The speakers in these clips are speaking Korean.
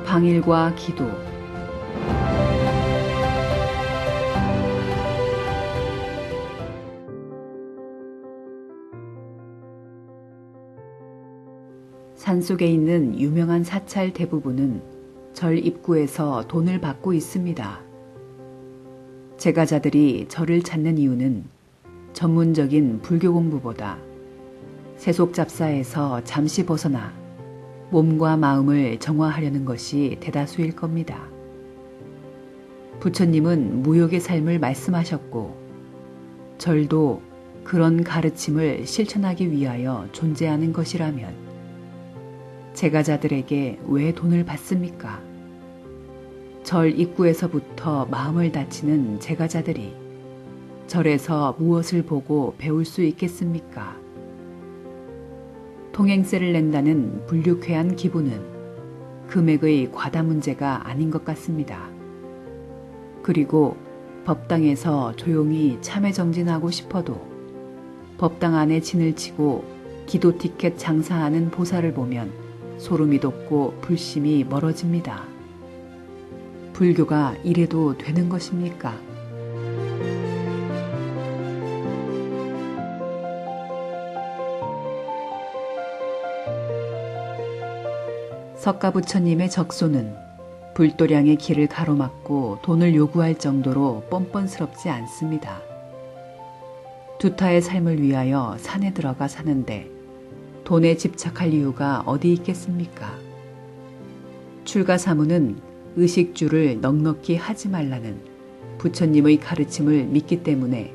방일과 기도. 산속에 있는 유명한 사찰 대부분은 절 입구에서 돈을 받고 있습니다. 제가자들이 절을 찾는 이유는 전문적인 불교 공부보다 세속 잡사에서 잠시 벗어나 몸과 마음을 정화하려는 것이 대다수일 겁니다. 부처님은 무욕의 삶을 말씀하셨고 절도 그런 가르침을 실천하기 위하여 존재하는 것이라면 제가자들에게 왜 돈을 받습니까? 절 입구에서부터 마음을 다치는 제가자들이 절에서 무엇을 보고 배울 수 있겠습니까? 통행세를 낸다는 불유쾌한 기분은 금액의 과다 문제가 아닌 것 같습니다. 그리고 법당에서 조용히 참회 정진하고 싶어도 법당 안에 진을 치고 기도 티켓 장사하는 보살을 보면 소름이 돋고 불심이 멀어집니다. 불교가 이래도 되는 것입니까? 석가부처님의 적소는 불도량의 길을 가로막고 돈을 요구할 정도로 뻔뻔스럽지 않습니다. 두타의 삶을 위하여 산에 들어가 사는데 돈에 집착할 이유가 어디 있겠습니까? 출가사무는 의식주를 넉넉히 하지 말라는 부처님의 가르침을 믿기 때문에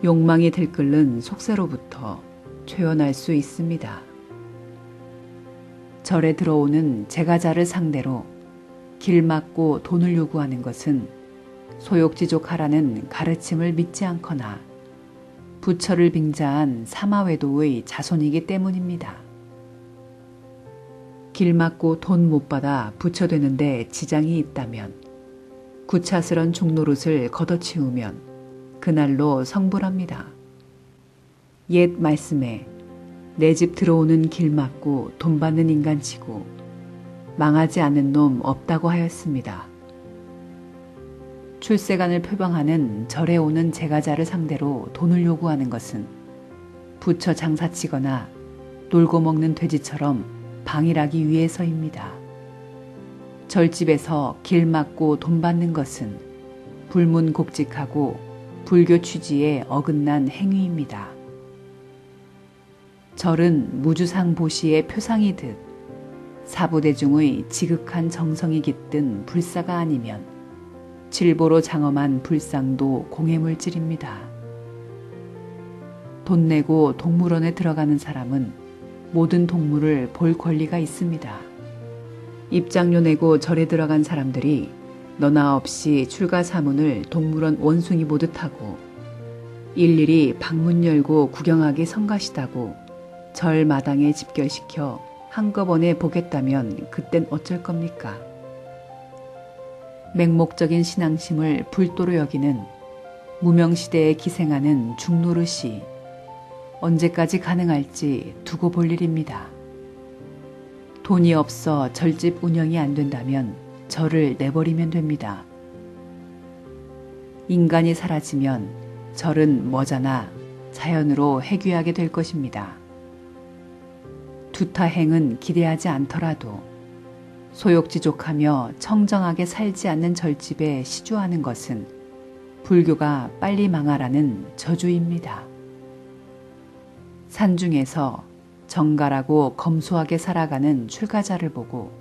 욕망이 들끓는 속세로부터 퇴원할 수 있습니다. 절에 들어오는 제가자를 상대로 길 막고 돈을 요구하는 것은 소욕지족하라는 가르침을 믿지 않거나 부처를 빙자한 사마외도의 자손이기 때문입니다. 길 막고 돈 못 받아 부처 되는데 지장이 있다면 구차스런 중노릇을 걷어치우면 그날로 성불합니다. 옛 말씀에 내 집 들어오는 길 막고 돈 받는 인간치고 망하지 않는 놈 없다고 하였습니다. 출세관을 표방하는 절에 오는 제가자를 상대로 돈을 요구하는 것은 부처 장사치거나 놀고 먹는 돼지처럼 방일하기 위해서입니다. 절집에서 길 막고 돈 받는 것은 불문곡직하고 불교 취지에 어긋난 행위입니다. 절은 무주상보시의 표상이듯 사부대중의 지극한 정성이 깃든 불사가 아니면 질보로 장엄한 불상도 공해물질입니다. 돈 내고 동물원에 들어가는 사람은 모든 동물을 볼 권리가 있습니다. 입장료 내고 절에 들어간 사람들이 너나 없이 출가사문을 동물원 원숭이 보듯 하고 일일이 방문 열고 구경하기 성가시다고 절 마당에 집결시켜 한꺼번에 보겠다면 그땐 어쩔 겁니까? 맹목적인 신앙심을 불도로 여기는 무명시대에 기생하는 중노릇이 언제까지 가능할지 두고 볼 일입니다. 돈이 없어 절집 운영이 안 된다면 절을 내버리면 됩니다. 인간이 사라지면 절은 머자나 자연으로 해귀하게 될 것입니다. 두타행은 기대하지 않더라도 소욕지족하며 청정하게 살지 않는 절집에 시주하는 것은 불교가 빨리 망하라는 저주입니다. 산중에서 정갈하고 검소하게 살아가는 출가자를 보고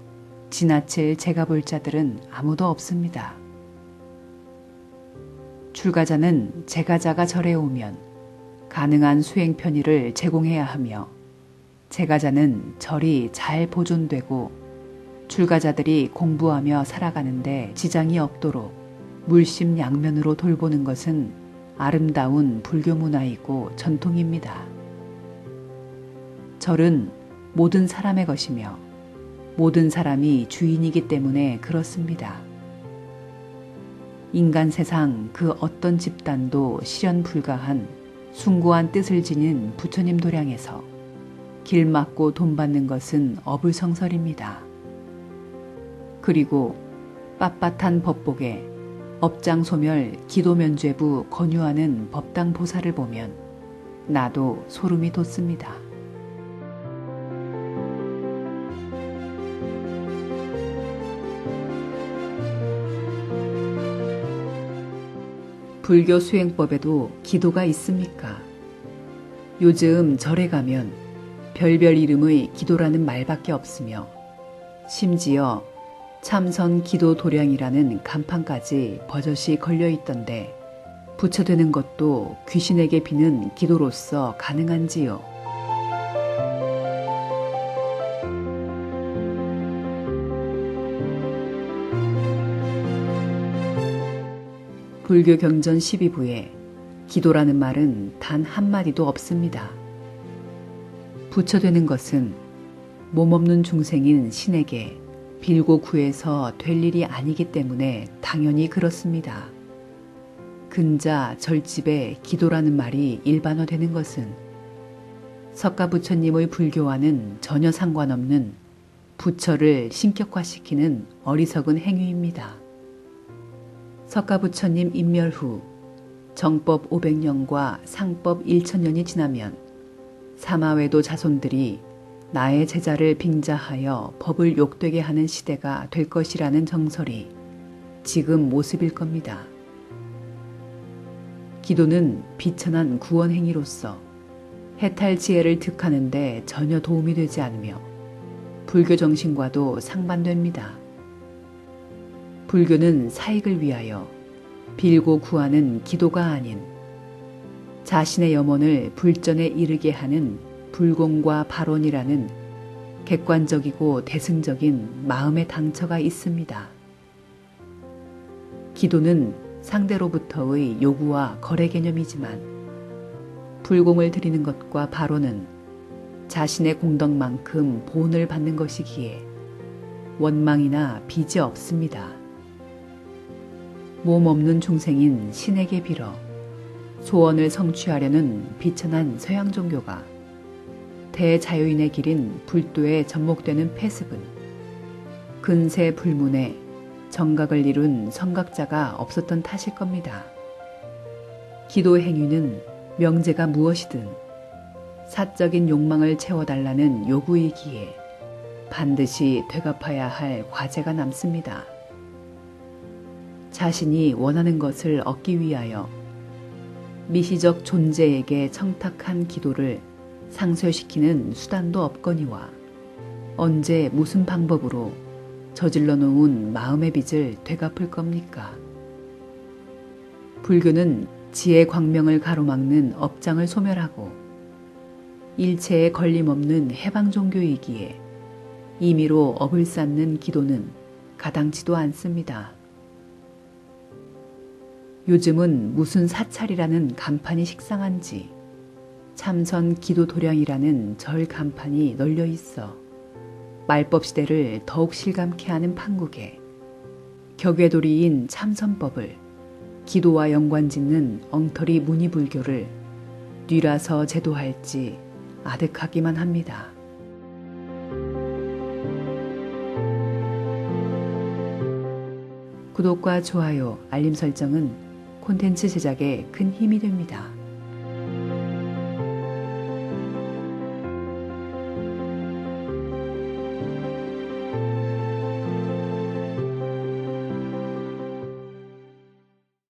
지나칠 제가볼자들은 아무도 없습니다. 출가자는 제가자가 절에 오면 가능한 수행 편의를 제공해야 하며 제가자는 절이 잘 보존되고 출가자들이 공부하며 살아가는데 지장이 없도록 물심양면으로 돌보는 것은 아름다운 불교 문화이고 전통입니다. 절은 모든 사람의 것이며 모든 사람이 주인이기 때문에 그렇습니다. 인간 세상 그 어떤 집단도 실현 불가한 숭고한 뜻을 지닌 부처님 도량에서 길 막고 돈 받는 것은 어불성설입니다. 그리고 빳빳한 법복에 업장소멸 기도면죄부 권유하는 법당 보살을 보면 나도 소름이 돋습니다. 불교 수행법에도 기도가 있습니까? 요즘 절에 가면 별별 이름의 기도라는 말밖에 없으며 심지어 참선 기도 도량이라는 간판까지 버젓이 걸려 있던데 부처되는 것도 귀신에게 비는 기도로서 가능한지요? 불교 경전 12부에 기도라는 말은 단 한마디도 없습니다. 부처되는 것은 몸없는 중생인 신에게 빌고 구해서 될 일이 아니기 때문에 당연히 그렇습니다. 근자 절집에 기도라는 말이 일반화되는 것은 석가부처님의 불교와는 전혀 상관없는 부처를 신격화시키는 어리석은 행위입니다. 석가부처님 인멸 후 정법 500년과 상법 1000년이 지나면 사마외도 자손들이 나의 제자를 빙자하여 법을 욕되게 하는 시대가 될 것이라는 정설이 지금 모습일 겁니다. 기도는 비천한 구원 행위로서 해탈 지혜를 득하는 데 전혀 도움이 되지 않으며 불교 정신과도 상반됩니다. 불교는 사익을 위하여 빌고 구하는 기도가 아닌 자신의 염원을 불전에 이르게 하는 불공과 발언이라는 객관적이고 대승적인 마음의 당처가 있습니다. 기도는 상대로부터의 요구와 거래 개념이지만 불공을 드리는 것과 발언은 자신의 공덕만큼 보온을 받는 것이기에 원망이나 빚이 없습니다. 몸 없는 중생인 신에게 빌어 소원을 성취하려는 비천한 서양 종교가 대자유인의 길인 불도에 접목되는 폐습은 근세 불문에 정각을 이룬 성각자가 없었던 탓일 겁니다. 기도 행위는 명제가 무엇이든 사적인 욕망을 채워달라는 요구이기에 반드시 되갚아야 할 과제가 남습니다. 자신이 원하는 것을 얻기 위하여 미시적 존재에게 청탁한 기도를 상쇄시키는 수단도 없거니와 언제 무슨 방법으로 저질러 놓은 마음의 빚을 되갚을 겁니까? 불교는 지혜 광명을 가로막는 업장을 소멸하고 일체에 걸림없는 해방 종교이기에 임의로 업을 쌓는 기도는 가당치도 않습니다. 요즘은 무슨 사찰이라는 간판이 식상한지 참선 기도 도량이라는 절 간판이 널려 있어 말법 시대를 더욱 실감케 하는 판국에 격외도리인 참선법을 기도와 연관짓는 엉터리 무니불교를 뒤라서 제도할지 아득하기만 합니다. 구독과 좋아요, 알림 설정은 콘텐츠 제작에 큰 힘이 됩니다.